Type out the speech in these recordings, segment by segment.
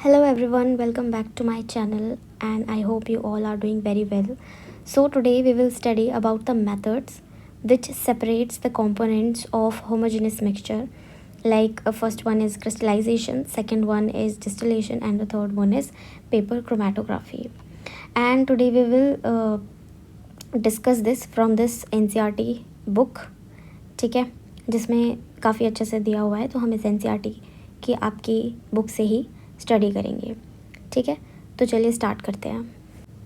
Hello everyone, welcome back to my channel and I hope you all are doing very well. So today we will study about the methods which separates the components of homogeneous mixture. Like first one is crystallization, second one is distillation and the third one is paper chromatography. And today we will discuss this from this NCERT book. ठीक है, जिसमें काफ़ी अच्छे से दिया हुआ है, तो हम इस NCERT की आपकी बुक से ही स्टडी करेंगे. ठीक है, तो चलिए स्टार्ट करते हैं.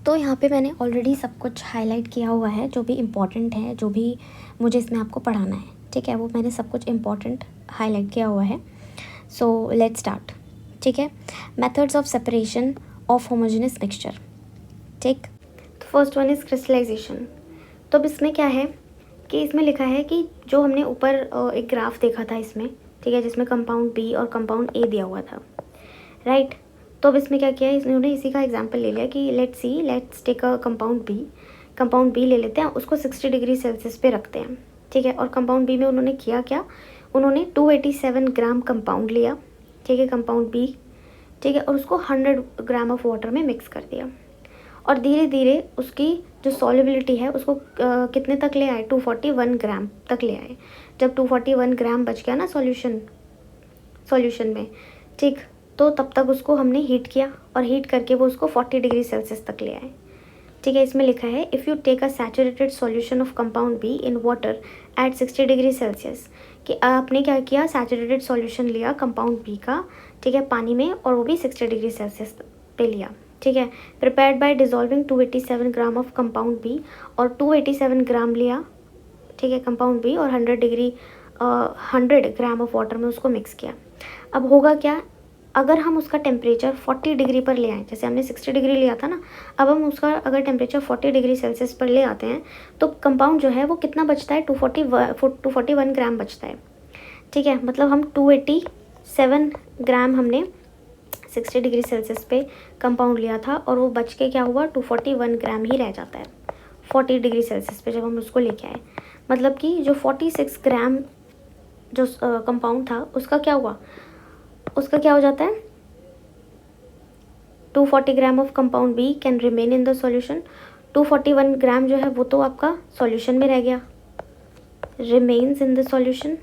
तो यहाँ पे मैंने ऑलरेडी सब कुछ हाईलाइट किया हुआ है, जो भी इम्पॉर्टेंट है, जो भी मुझे इसमें आपको पढ़ाना है. ठीक है, वो मैंने सब कुछ इम्पॉर्टेंट हाईलाइट किया हुआ है. So let's start. ठीक है, methods of separation of homogeneous mixture. ठीक, तो फर्स्ट वन इज़ क्रिस्टलाइजेशन. तो अब इसमें क्या है कि इसमें लिखा है कि जो हमने ऊपर एक ग्राफ देखा था इसमें, ठीक है, जिसमें कंपाउंड बी और कंपाउंड ए दिया हुआ था, राइट. तो अब इसमें क्या किया है, इन्होंने इसी का एग्जांपल ले लिया कि let's take a compound B ले लेते हैं, उसको 60 डिग्री सेल्सियस पे रखते हैं. ठीक है, और कंपाउंड बी में उन्होंने किया क्या, उन्होंने 287 ग्राम कंपाउंड लिया. ठीक है, कंपाउंड बी. ठीक है, और उसको 100 ग्राम ऑफ वाटर में मिक्स कर दिया और धीरे धीरे उसकी जो सॉल्युबिलिटी है उसको कितने तक ले आए, 241 ग्राम तक ले आए. जब 241 ग्राम बच गया ना सॉल्यूशन में, ठीक, तो तब तक उसको हमने हीट किया और हीट करके वो उसको 40 डिग्री सेल्सियस तक ले आए. ठीक है, इसमें लिखा है if you take a saturated solution of compound B in water at 60 degree Celsius, कि आपने क्या किया, सैचुरेटेड सॉल्यूशन लिया कंपाउंड बी का, ठीक है, पानी में, और वो भी 60 डिग्री सेल्सियस पे लिया. ठीक है, prepared by dissolving 287 gram of compound B, और 287 ग्राम लिया, ठीक है, कंपाउंड बी, और 100 ग्राम ऑफ वाटर में उसको मिक्स किया. अब होगा क्या, अगर हम उसका टेम्परेचर 40 डिग्री पर ले आए, जैसे हमने 60 डिग्री लिया था ना, अब हम उसका अगर टेम्परेचर 40 डिग्री सेल्सियस पर ले आते हैं तो कंपाउंड जो है वो कितना बचता है, 241 ग्राम बचता है. ठीक है, मतलब हम 287 ग्राम हमने 60 डिग्री सेल्सियस पे कंपाउंड लिया था और वो बच के क्या हुआ, 241 ग्राम ही रह जाता है 40 डिग्री सेल्सियस पे जब हम उसको लेके आए. मतलब कि जो 46 ग्राम जो कंपाउंड था उसका क्या हुआ, उसका क्या हो जाता है, 240 gram of compound B can remain in the solution. 241 gram जो है वो तो आपका सॉल्यूशन में रह गया, रिमेन्स इन द सॉल्यूशन.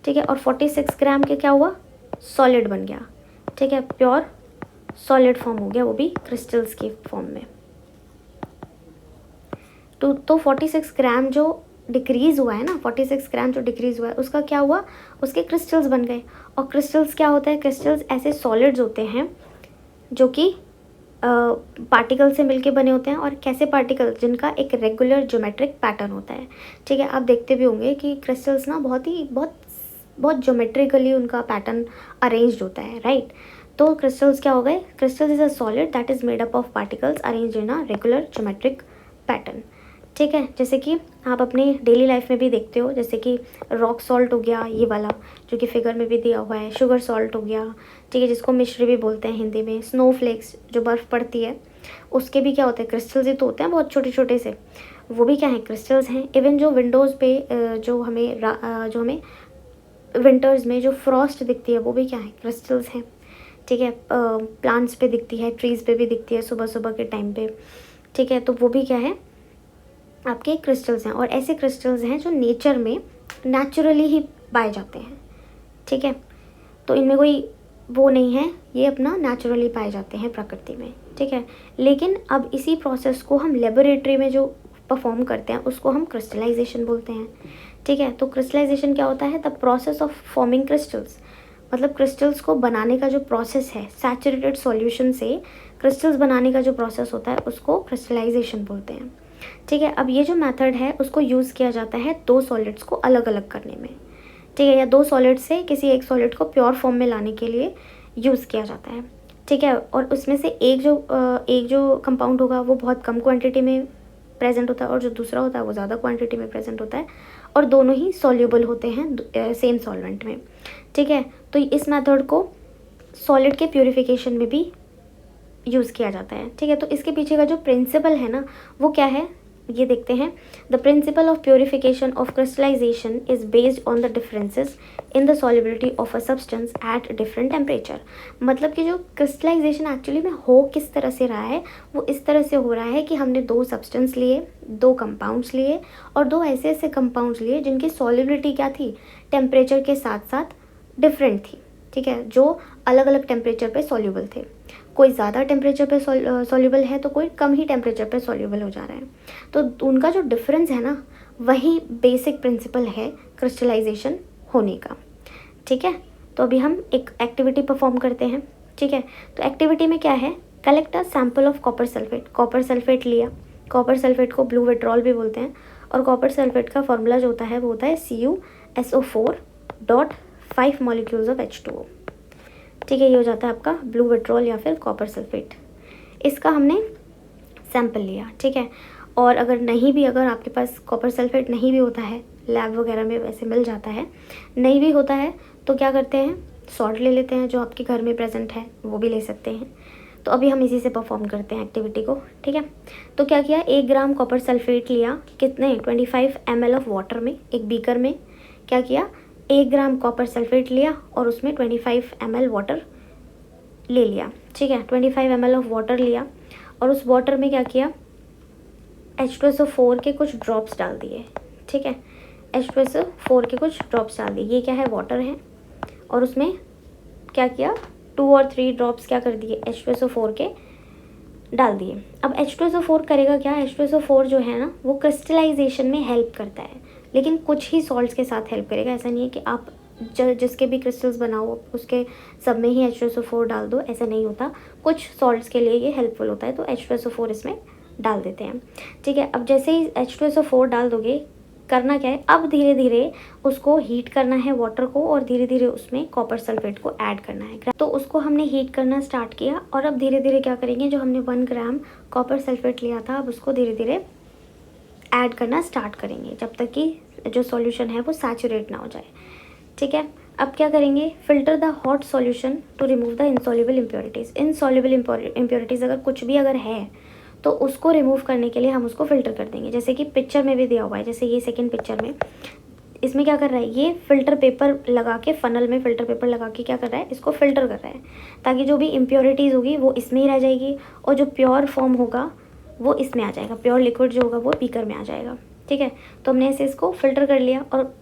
ठीक है, और 46 ग्राम के क्या हुआ, सॉलिड बन गया. ठीक है, प्योर सॉलिड फॉर्म हो गया, वो भी क्रिस्टल्स के फॉर्म में. तो 46 ग्राम जो डिक्रीज़ हुआ है ना, 46 ग्राम जो डिक्रीज़ हुआ है उसका क्या हुआ, उसके क्रिस्टल्स बन गए. और क्रिस्टल्स क्या होता है, क्रिस्टल्स ऐसे सॉलिड्स होते हैं जो कि पार्टिकल से मिलके बने होते हैं. और कैसे पार्टिकल, जिनका एक रेगुलर ज्योमेट्रिक पैटर्न होता है. ठीक है, आप देखते भी होंगे कि क्रिस्टल्स ना बहुत ज्योमेट्रिकली उनका पैटर्न अरेंज्ड होता है, राइट. तो क्रिस्टल्स क्या हो गए, crystals is a solid that is made up of particles arranged in a regular geometric pattern. ठीक है, जैसे कि आप अपने डेली लाइफ में भी देखते हो, जैसे कि रॉक सॉल्ट हो गया, ये वाला जो कि फिगर में भी दिया हुआ है, शुगर सॉल्ट हो गया, ठीक है, जिसको मिश्री भी बोलते हैं हिंदी में. स्नोफ्लेक्स जो बर्फ़ पड़ती है उसके भी क्या होते हैं, क्रिस्टल्स ही तो होते हैं, बहुत छोटे छोटे से, वो भी क्या हैं, क्रिस्टल्स हैं. इवन जो विंडोज़ पे जो हमें विंटर्स में जो फ्रॉस्ट दिखती है वो भी क्या है, क्रिस्टल्स हैं. ठीक है, प्लांट्स पे दिखती है, ट्रीज़ पे भी दिखती है सुबह सुबह के टाइम पे. ठीक है, तो वो भी क्या है, आपके क्रिस्टल्स हैं. और ऐसे क्रिस्टल्स हैं जो नेचर में नेचुरली ही पाए जाते हैं. ठीक है, तो इनमें कोई वो नहीं है, ये अपना नेचुरली पाए जाते हैं प्रकृति में. ठीक है, लेकिन अब इसी प्रोसेस को हम लेबोरेटरी में जो परफॉर्म करते हैं उसको हम क्रिस्टलाइजेशन बोलते हैं. ठीक है, तो क्रिस्टलाइजेशन क्या होता है, the process of forming crystals. मतलब क्रिस्टल्स को बनाने का जो प्रोसेस है, सैचुरेटेड सॉल्यूशन से क्रिस्टल्स बनाने का जो प्रोसेस होता है उसको क्रिस्टलाइजेशन बोलते हैं. ठीक है, अब ये जो मेथड है उसको यूज़ किया जाता है दो सॉलिड्स को अलग अलग करने में. ठीक है, या दो सॉलिड से किसी एक सॉलिड को प्योर फॉर्म में लाने के लिए यूज़ किया जाता है. ठीक है, और उसमें से एक जो कंपाउंड होगा वो बहुत कम क्वांटिटी में प्रेजेंट होता है और जो दूसरा होता है वो ज़्यादा क्वांटिटी में प्रेजेंट होता है, और दोनों ही सॉल्युबल होते हैं सेम सॉल्वेंट में. ठीक है, तो इस मेथड को सॉलिड के प्यूरिफिकेशन में भी यूज़ किया जाता है. ठीक है, तो इसके पीछे का जो प्रिंसिपल है ना वो क्या है, ये देखते हैं। The principle of purification of crystallization is based on the differences in the solubility of a substance at different temperature. मतलब कि जो क्रिस्टलाइजेशन एक्चुअली में हो किस तरह से रहा है, वो इस तरह से हो रहा है कि हमने दो सब्सटेंस लिए, दो कंपाउंड्स लिए और दो ऐसे ऐसे कंपाउंड्स लिए जिनकी सॉल्युबिलिटी क्या थी, टेम्परेचर के साथ साथ डिफरेंट थी। ठीक है, जो अलग अलग टेम्परेचर पे सॉल्युबल थे। कोई ज़्यादा टेम्परेचर पे सॉल्युबल है तो कोई कम ही टेम्परेचर पे सॉल्युबल हो जा रहा है। तो उनका जो डिफरेंस है ना, वही बेसिक प्रिंसिपल है क्रिस्टलाइजेशन होने का। ठीक है, तो अभी हम एक एक्टिविटी परफॉर्म करते हैं। ठीक है, तो एक्टिविटी में क्या है, collect a sample of copper sulphate. Copper sulphate लिया, कॉपर सल्फेट को ब्लू विट्रॉल भी बोलते हैं, और कॉपर सल्फेट का फॉर्मूला जो होता है वो होता है CuSO4.5 मॉलिक्यूल्स ऑफ H2O। ठीक है, ये हो जाता है आपका ब्लू विट्रॉल या फिर कॉपर सल्फेट। इसका हमने सैंपल लिया। ठीक है, और अगर नहीं भी, अगर आपके पास कॉपर सल्फेट नहीं भी होता है, लैब वगैरह में वैसे मिल जाता है, नहीं भी होता है तो क्या करते हैं, सॉल्ट ले लेते हैं, जो आपके घर में प्रेजेंट है वो भी ले सकते हैं। तो अभी हम इसी से परफॉर्म करते हैं एक्टिविटी को। ठीक है, तो क्या किया, 1 ग्राम कॉपर सल्फेट लिया, कितने, 25 ml ऑफ वाटर में, एक बीकर में क्या किया, 1 ग्राम कॉपर सल्फेट लिया और उसमें 25 ml वाटर ले लिया। ठीक है, 25 ml ऑफ वाटर लिया और उस वाटर में क्या किया, H2SO4 के कुछ ड्रॉप्स डाल दिए। ठीक है, H2SO4 के कुछ ड्रॉप्स डाल दिए। ये क्या है, वाटर है, और उसमें क्या किया, 2 और 3 ड्रॉप्स क्या कर दिए, H2SO4 के डाल दिए। अब H2SO4 करेगा क्या, H2SO4 जो है ना वो क्रिस्टलाइजेशन में हेल्प करता है, लेकिन कुछ ही सॉल्ट्स के साथ हेल्प करेगा। ऐसा नहीं है कि आप जिसके भी क्रिस्टल्स बनाओ उसके सब में ही H2SO4 डाल दो, ऐसा नहीं होता। कुछ सॉल्ट्स के लिए ये हेल्पफुल होता है, तो H2SO4 इसमें डाल देते हैं। ठीक है, अब जैसे ही H2SO4 डाल दोगे, करना क्या है, अब धीरे धीरे उसको हीट करना है वाटर को, और धीरे धीरे उसमें कॉपर सल्फेट को ऐड करना है। तो उसको हमने हीट करना स्टार्ट किया, और अब धीरे धीरे क्या करेंगे, जो हमने 1 ग्राम कॉपर सल्फेट लिया था, अब उसको धीरे धीरे ऐड करना स्टार्ट करेंगे, जब तक कि जो सॉल्यूशन है वो सैचुरेट ना हो जाए। ठीक है, अब क्या करेंगे, filter the hot solution to remove the insoluble impurities. Insoluble impurities अगर कुछ भी अगर है तो उसको रिमूव करने के लिए हम उसको फ़िल्टर कर देंगे। जैसे कि पिक्चर में भी दिया हुआ है, जैसे ये सेकंड पिक्चर में, इसमें क्या कर रहा है, ये फ़िल्टर पेपर लगा के, फ़नल में फ़िल्टर पेपर लगा के क्या कर रहा है, इसको फ़िल्टर कर रहा है, ताकि जो भी इम्प्योरिटीज़ होगी वो इसमें ही रह जाएगी, और जो प्योर फॉर्म होगा वो इसमें आ जाएगा, प्योर लिक्विड जो होगा वो बीकर में आ जाएगा। ठीक है, तो हमने ऐसे इसको फ़िल्टर कर लिया और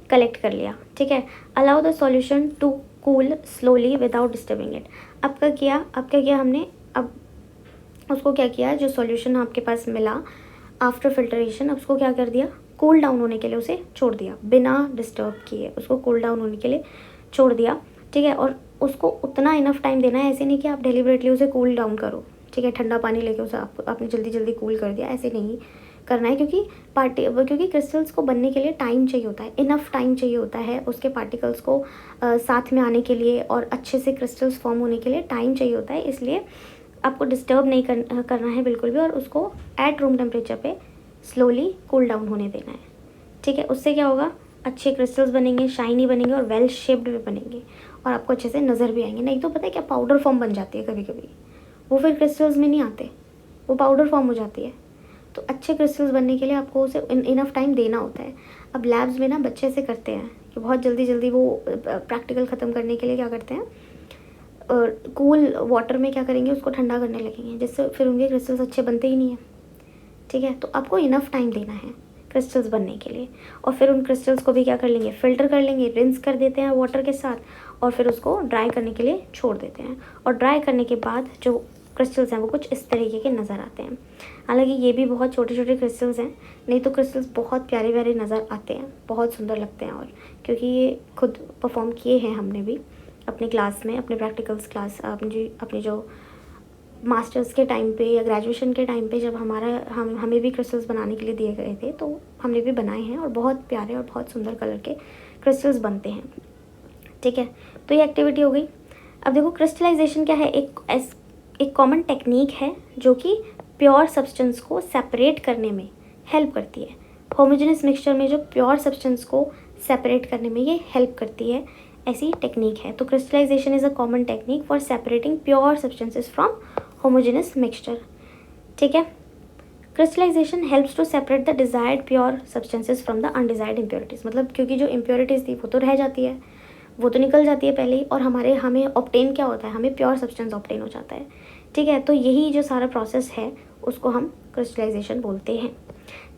कलेक्ट कर लिया। ठीक है, allow the solution to cool slowly without disturbing it. अब क्या किया हमने, अब उसको क्या किया, जो सॉल्यूशन आपके पास मिला आफ्टर फिल्टरेशन, अब उसको क्या कर दिया, कूल डाउन होने के लिए उसे छोड़ दिया, बिना डिस्टर्ब किए उसको कूल डाउन होने के लिए छोड़ दिया। ठीक है, और उसको उतना इनफ टाइम देना है, ऐसे नहीं कि आप डेलिबरेटली उसे कूल डाउन करो। ठीक है, ठंडा पानी लेके उसे आपने जल्दी जल्दी कूल कर दिया, ऐसे नहीं करना है, क्योंकि क्रिस्टल्स को बनने के लिए टाइम चाहिए होता है, इनफ टाइम चाहिए होता है उसके पार्टिकल्स को साथ में आने के लिए, और अच्छे से क्रिस्टल्स फॉर्म होने के लिए टाइम चाहिए होता है। इसलिए आपको डिस्टर्ब नहीं करना है बिल्कुल भी, और उसको एट रूम टेम्परेचर पे स्लोली कूल डाउन होने देना है। ठीक है, उससे क्या होगा, अच्छे क्रिस्टल्स बनेंगे, शाइनी बनेंगे और वेल शेप्ड भी बनेंगे, और आपको अच्छे से नज़र भी आएंगे। नहीं तो पता है क्या, पाउडर फॉर्म बन जाती है कभी कभी, वो फिर क्रिस्टल्स में नहीं आते, वो पाउडर फॉर्म हो जाती है। तो अच्छे क्रिस्टल्स बनने के लिए आपको उसे इनफ टाइम देना होता है। अब लैब्स में ना बच्चे ऐसे करते हैं कि बहुत जल्दी जल्दी वो प्रैक्टिकल ख़त्म करने के लिए क्या करते हैं, और कूल वाटर में क्या करेंगे, उसको ठंडा करने लगेंगे, जिससे फिर उनके क्रिस्टल्स अच्छे बनते ही नहीं है। ठीक है, तो आपको इनफ टाइम देना है क्रिस्टल्स बनने के लिए, और फिर उन क्रिस्टल्स को भी क्या कर लेंगे, फ़िल्टर कर लेंगे, रिंस कर देते हैं वाटर के साथ, और फिर उसको ड्राई करने के लिए छोड़ देते हैं। और ड्राई करने के बाद जो क्रिस्टल्स हैं वो कुछ इस तरीके के नज़र आते हैं। हालांकि ये भी बहुत छोटे छोटे क्रिस्टल्स हैं, नहीं तो क्रिस्टल्स बहुत प्यारे प्यारे नज़र आते हैं, बहुत सुंदर लगते हैं। और क्योंकि ये खुद परफॉर्म किए हैं हमने भी अपनी क्लास में, अपने प्रैक्टिकल्स क्लास, अपने जो मास्टर्स के टाइम पे या ग्रेजुएशन के टाइम पे जब हमें भी क्रिस्टल्स बनाने के लिए दिए गए थे, तो हमने भी बनाए हैं, और बहुत प्यारे और बहुत सुंदर कलर के क्रिस्टल्स बनते हैं। ठीक है, तो ये एक्टिविटी हो गई। अब देखो, क्रिस्टलाइजेशन क्या है, एक कॉमन टेक्निक है जो कि प्योर सब्सटेंस को सेपरेट करने में हेल्प करती है। होमोजेनस मिक्सचर में जो प्योर सब्सटेंस को सेपरेट करने में ये हेल्प करती है, ऐसी टेक्निक है। तो crystallization is a common technique for separating pure substances from homogeneous mixture. ठीक है, crystallization helps to separate the desired pure substances from the undesired impurities, मतलब क्योंकि जो इम्प्योरिटीज़ थी वो तो रह जाती है, वो तो निकल जाती है पहले ही, और हमें ऑब्टेन क्या होता है, हमें प्योर सब्सटेंस ऑब्टेन हो जाता है। ठीक है, तो यही जो सारा प्रोसेस है उसको हम क्रिस्टलाइजेशन बोलते हैं।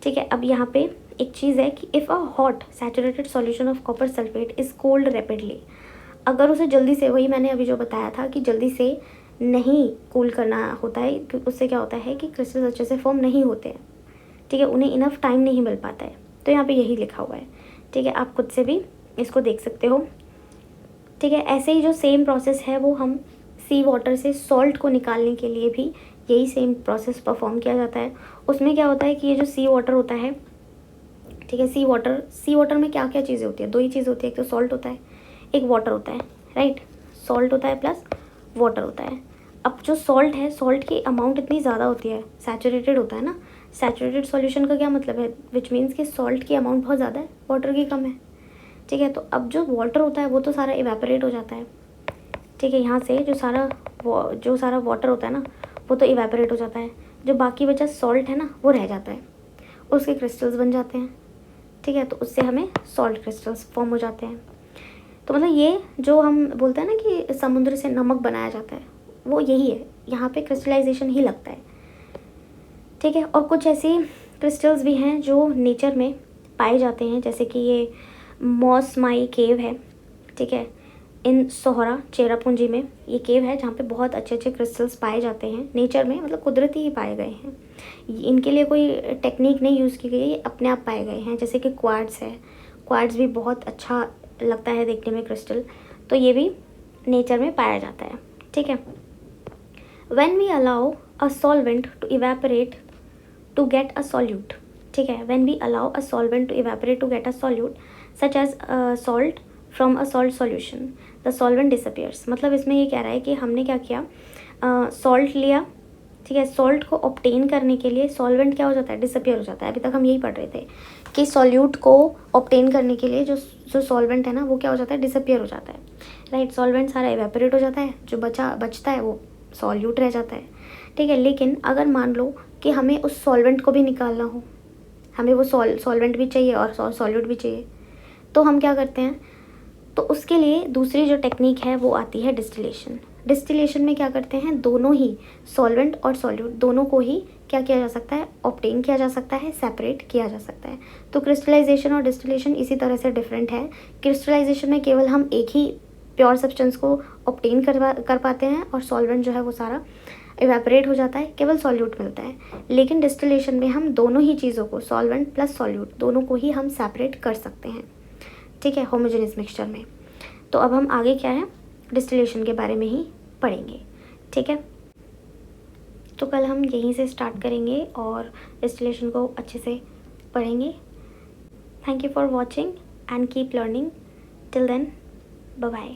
ठीक है, अब यहाँ पे एक चीज़ है कि if a hot saturated solution of copper sulphate is cold rapidly, अगर उसे जल्दी से, वही मैंने अभी जो बताया था कि जल्दी से नहीं कूल करना होता है, क्योंकि उससे क्या होता है कि क्रिस्टल्स अच्छे से फॉर्म नहीं होते हैं। ठीक है, उन्हें इनफ टाइम नहीं मिल पाता है, तो यहाँ पे यही लिखा हुआ है। ठीक है, आप खुद से भी इसको देख सकते हो। ठीक है, ऐसे ही जो सेम प्रोसेस है वो हम सी वाटर से सॉल्ट को निकालने के लिए भी यही सेम प्रोसेस परफॉर्म किया जाता है। उसमें क्या होता है कि ये जो सी वाटर होता है, ठीक है, सी वाटर में क्या क्या चीज़ें होती है, दो ही चीज़ होती है, एक तो सॉल्ट होता है, एक वाटर होता है, राइट। सॉल्ट होता है प्लस वाटर होता है। अब जो सॉल्ट है, सॉल्ट की अमाउंट इतनी ज़्यादा होती है, सैचुरेटेड होता है ना, सैचुरेटेड सॉल्यूशन का क्या मतलब है, विच मीन्स कि सॉल्ट की अमाउंट बहुत ज़्यादा है, वाटर की कम है। ठीक है, तो अब जो वाटर होता है वो तो सारा इवेपोरेट हो जाता है। ठीक है, यहाँ से जो सारा वाटर होता है ना वो तो इवेपोरेट हो जाता है, जो बाकी बचा सॉल्ट है ना वो रह जाता है, उसके क्रिस्टल्स बन जाते हैं। ठीक है, तो उससे हमें सॉल्ट क्रिस्टल्स फॉर्म हो जाते हैं। तो मतलब ये जो हम बोलते हैं ना कि समुद्र से नमक बनाया जाता है, वो यही है, यहाँ पे क्रिस्टलाइजेशन ही लगता है। ठीक है, और कुछ ऐसी क्रिस्टल्स भी हैं जो नेचर में पाए जाते हैं, जैसे कि ये मॉस माई केव है। ठीक है, इन सोहरा चेरापूंजी में ये केव है जहाँ पे बहुत अच्छे अच्छे क्रिस्टल्स पाए जाते हैं नेचर में, मतलब कुदरती ही पाए गए हैं, इनके लिए कोई टेक्निक नहीं यूज़ की गई है, ये अपने आप पाए गए हैं। जैसे कि क्वार्ट्स है, क्वार्ट्स भी बहुत अच्छा लगता है देखने में क्रिस्टल, तो ये भी नेचर में पाया जाता है। ठीक है, when we allow a solvent to evaporate to get a solute, ठीक है, when we allow a solvent to evaporate to get a solute such as salt from a salt solution the solvent disappears, मतलब इसमें ये कह रहा है कि हमने क्या किया, सॉल्ट लिया। ठीक है, सॉल्ट को ऑब्टेन करने के लिए सॉल्वेंट क्या हो जाता है, डिसअपियर हो जाता है। अभी तक हम यही पढ़ रहे थे कि सॉल्यूट को ऑब्टेन करने के लिए जो सॉल्वेंट है ना वो क्या हो जाता है, डिसअपियर हो जाता है, राइट। सॉल्वेंट सारा इवेपोरेट हो जाता है, जो बचता है वो सॉल्यूट रह जाता है। ठीक है, लेकिन अगर मान लो कि हमें उस सॉल्वेंट को भी निकालना हो, हमें वो सॉल्वेंट भी चाहिए और सॉल्यूट भी चाहिए, तो हम क्या करते हैं, तो उसके लिए दूसरी जो टेक्निक है वो आती है डिस्टिलेशन। डिस्टिलेशन में क्या करते हैं, दोनों ही सॉल्वेंट और सॉल्यूट दोनों को ही क्या किया जा सकता है, ऑब्टेन किया जा सकता है, सेपरेट किया जा सकता है। तो क्रिस्टलाइजेशन और डिस्टिलेशन इसी तरह से डिफरेंट है। क्रिस्टलाइजेशन में केवल हम एक ही प्योर सब्सटेंस को ऑब्टेन कर पाते हैं और सॉल्वेंट जो है वो सारा इवेपोरेट हो जाता है, केवल सॉल्यूट मिलता है। लेकिन डिस्टिलेशन में हम दोनों ही चीज़ों को, सॉल्वेंट प्लस सॉल्यूट दोनों को ही हम सेपरेट कर सकते हैं। ठीक है, होमोजेनियस मिक्सचर में। तो अब हम आगे क्या है, डिस्टिलेशन के बारे में ही पढ़ेंगे। ठीक है, तो कल हम यहीं से स्टार्ट करेंगे और डिस्टिलेशन को अच्छे से पढ़ेंगे। Thank you for watching and keep learning. Till then, bye bye.